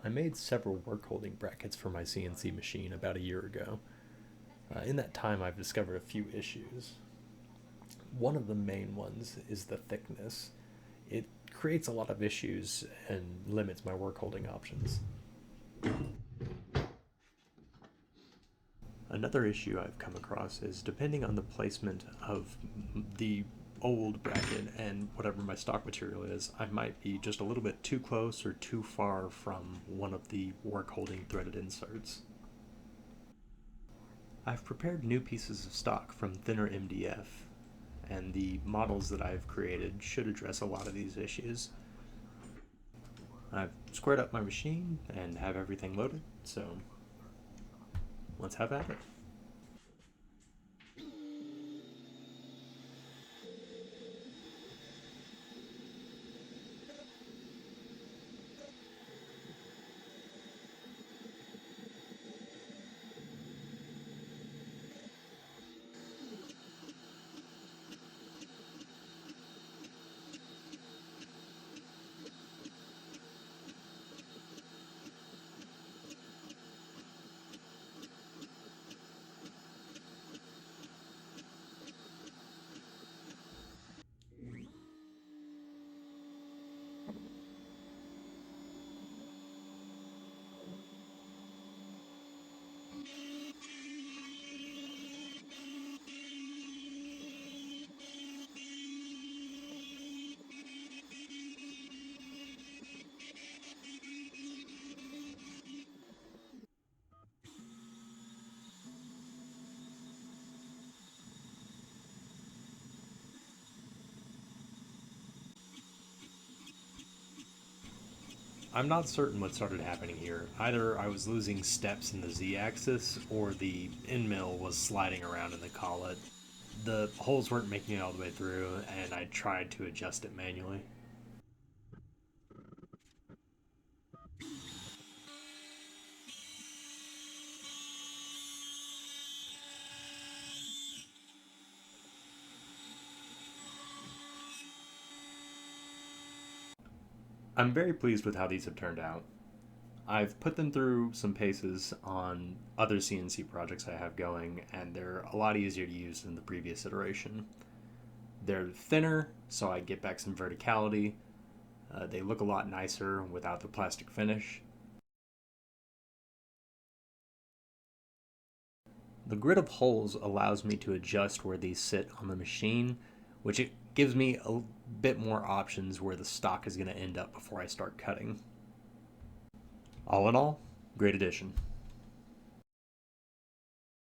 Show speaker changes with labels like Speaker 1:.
Speaker 1: I made several work holding brackets for my CNC machine about a year ago. In that time, I've discovered a few issues. One of the main ones is the thickness. It creates a lot of issues and limits my work holding options. Another issue I've come across is depending on the placement of the old bracket and whatever my stock material is, I might be just a little bit too close or too far from one of the work holding threaded inserts. I've prepared new pieces of stock from thinner MDF, and the models that I've created should address a lot of these issues. I've squared up my machine and have everything loaded, so let's have at it. I'm not certain what started happening here. Either I was losing steps in the z-axis or the end mill was sliding around in the collet. The holes weren't making it all the way through, and I tried to adjust it manually. I'm very pleased with how these have turned out. I've put them through some paces on other CNC projects I have going, and they're a lot easier to use than the previous iteration. They're thinner, so I get back some verticality. They look a lot nicer without the plastic finish. The grid of holes allows me to adjust where these sit on the machine, which it gives me a bit more options where the stock is going to end up before I start cutting. All in all, great addition.